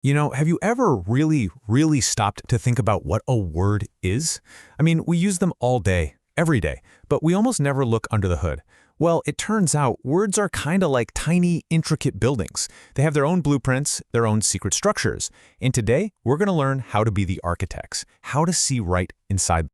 Have you ever really stopped to think about what a word is? I mean, we use them all day, every day, but we almost never look under the hood. Well, it turns out words are kind of like tiny, intricate buildings. They have their own blueprints, their own secret structures. And today, we're going to learn how to be the architects, how to see right inside.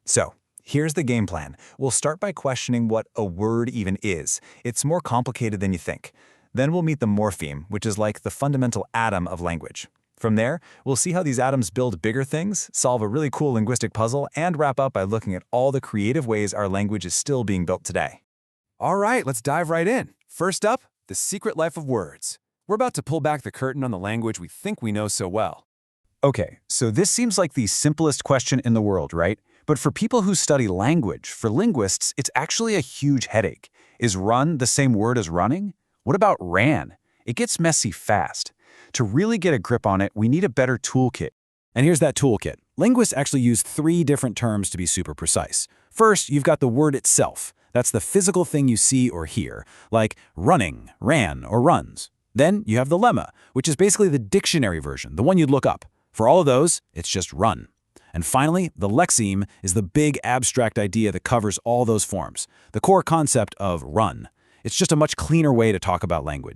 So, here's the game plan. We'll start by questioning what a word even is. It's more complicated than you think. Then we'll meet the morpheme, which is like the fundamental atom of language. From there, we'll see how these atoms build bigger things, solve a really cool linguistic puzzle, and wrap up by looking at all the creative ways our language is still being built today. All right, let's dive right in. First up, the secret life of words. We're about to pull back the curtain on the language we think we know so well. Okay, so this seems like the simplest question in the world, right? But for people who study language, for linguists, it's actually a huge headache. Is run the same word as running? What about ran? It gets messy fast. To really get a grip on it, we need a better toolkit. And here's that toolkit. Linguists actually use 3 different terms to be super precise. First, you've got the word itself. That's the physical thing you see or hear, like running, ran, or runs. Then you have the lemma, which is basically the dictionary version, the one you'd look up. For all of those, it's just run. And finally, the lexeme is the big abstract idea that covers all those forms, the core concept of run. It's just a much cleaner way to talk about language.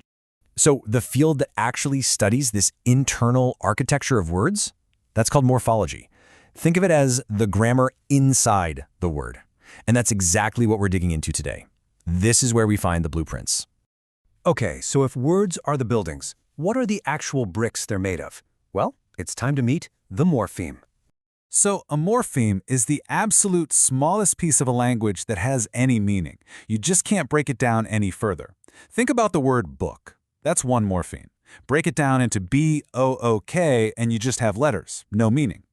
So the field that actually studies this internal architecture of words, that's called morphology. Think of it as the grammar inside the word. And that's exactly what we're digging into today. This is where we find the blueprints. Okay, so if words are the buildings, what are the actual bricks they're made of? Well, it's time to meet the morpheme. So a morpheme is the absolute smallest piece of a language that has any meaning. You just can't break it down any further. Think about the word book. That's one morpheme. Break it down into B-O-O-K and you just have letters, no meaning.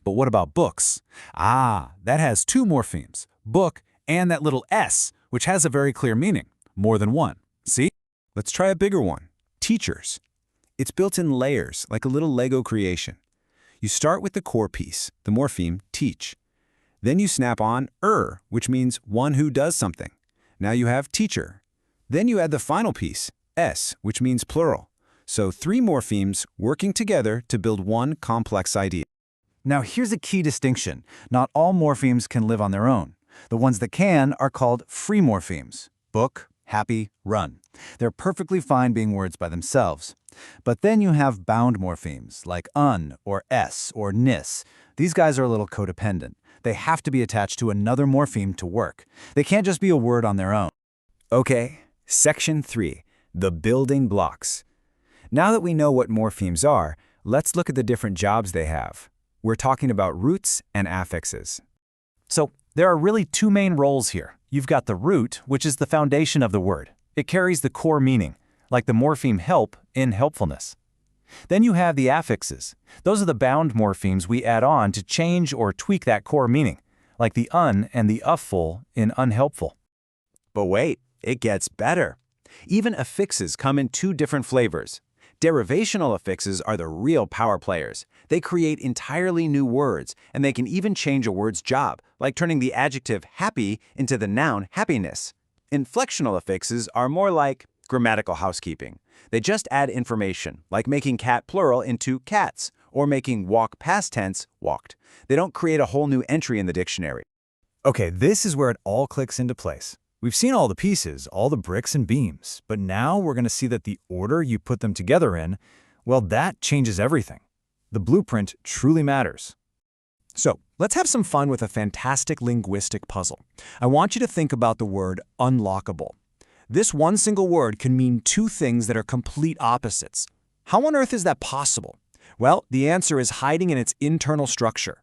But what about books? That has 2 morphemes, book and that little S, which has a very clear meaning, more than one. See? Let's try a bigger one, teachers. It's built in layers, like a little Lego creation. You start with the core piece, the morpheme, teach. Then you snap on which means one who does something. Now you have teacher. Then you add the final piece, s, which means plural. So 3 morphemes working together to build one complex idea. Now here's a key distinction. Not all morphemes can live on their own. The ones that can are called free morphemes. Book, happy, run. They're perfectly fine being words by themselves. But then you have bound morphemes, like un, or s, or nis. These guys are a little codependent. They have to be attached to another morpheme to work. They can't just be a word on their own. Okay, section 3, the building blocks. Now that we know what morphemes are, let's look at the different jobs they have. We're talking about roots and affixes. So there are really 2 main roles here. You've got the root, which is the foundation of the word. It carries the core meaning, like the morpheme help in helpfulness. Then you have the affixes. Those are the bound morphemes we add on to change or tweak that core meaning, like the un and the ufful in unhelpful. But wait, it gets better. Even affixes come in 2 different flavors. Derivational affixes are the real power players. They create entirely new words, and they can even change a word's job, like turning the adjective happy into the noun happiness. Inflectional affixes are more like grammatical housekeeping. They just add information, like making cat plural into cats, or making walk past tense walked. They don't create a whole new entry in the dictionary. Okay, this is where it all clicks into place. We've seen all the pieces, all the bricks and beams, but now we're going to see that the order you put them together in, well, that changes everything. The blueprint truly matters. So, let's have some fun with a fantastic linguistic puzzle. I want you to think about the word unlockable. This one single word can mean 2 things that are complete opposites. How on earth is that possible? Well, the answer is hiding in its internal structure.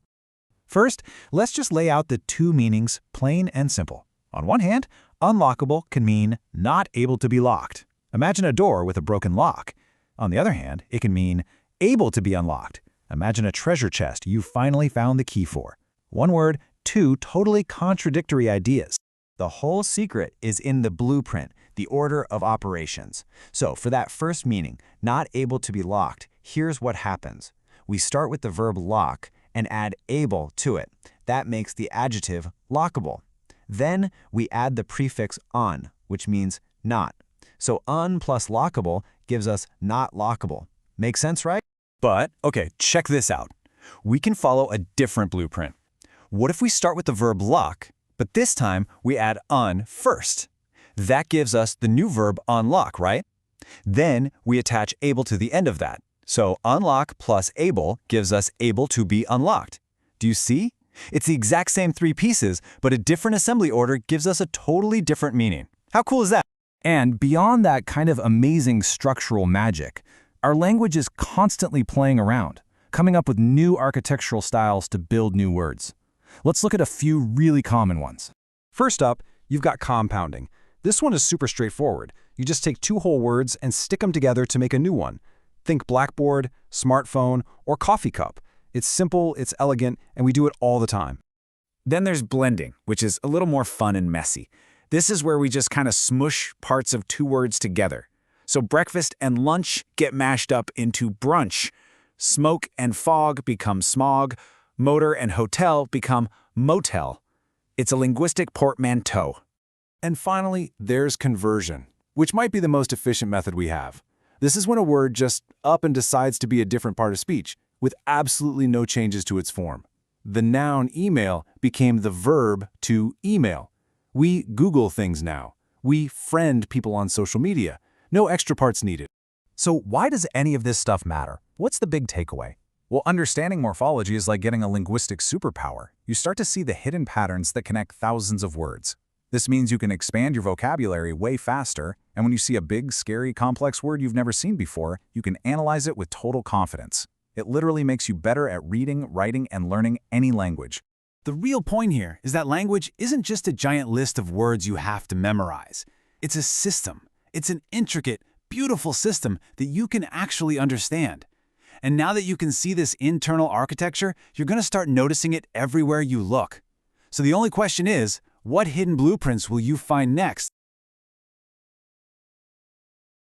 First, let's just lay out the 2 meanings, plain and simple. On one hand, unlockable can mean not able to be locked. Imagine a door with a broken lock. On the other hand, it can mean able to be unlocked. Imagine a treasure chest you finally found the key for. One word, 2 totally contradictory ideas. The whole secret is in the blueprint, the order of operations. So for that first meaning, not able to be locked, here's what happens. We start with the verb lock and add able to it. That makes the adjective lockable. Then we add the prefix on, which means not. So un plus lockable gives us not lockable. Make sense, right? But, okay, check this out. We can follow a different blueprint. What if we start with the verb lock, but this time we add un first? That gives us the new verb unlock, right? Then we attach able to the end of that. So unlock plus able gives us able to be unlocked. Do you see? It's the exact same three pieces, but a different assembly order gives us a totally different meaning. How cool is that? And beyond that kind of amazing structural magic, our language is constantly playing around, coming up with new architectural styles to build new words. Let's look at a few really common ones. First up, you've got compounding. This one is super straightforward. You just take two whole words and stick them together to make a new one. Think blackboard, smartphone, or coffee cup. It's simple, it's elegant, and we do it all the time. Then there's blending, which is a little more fun and messy. This is where we just kind of smush parts of two words together. So breakfast and lunch get mashed up into brunch. Smoke and fog become smog. Motor and hotel become motel. It's a linguistic portmanteau. And finally, there's conversion, which might be the most efficient method we have. This is when a word just up and decides to be a different part of speech, with absolutely no changes to its form. The noun email became the verb to email. We Google things now. We friend people on social media. No extra parts needed. So why does any of this stuff matter? What's the big takeaway? Well, understanding morphology is like getting a linguistic superpower. You start to see the hidden patterns that connect thousands of words. This means you can expand your vocabulary way faster, and when you see a big, scary, complex word you've never seen before, you can analyze it with total confidence. It literally makes you better at reading, writing, and learning any language. The real point here is that language isn't just a giant list of words you have to memorize. It's a system. It's an intricate, beautiful system that you can actually understand. And now that you can see this internal architecture, you're going to start noticing it everywhere you look. So the only question is, what hidden blueprints will you find next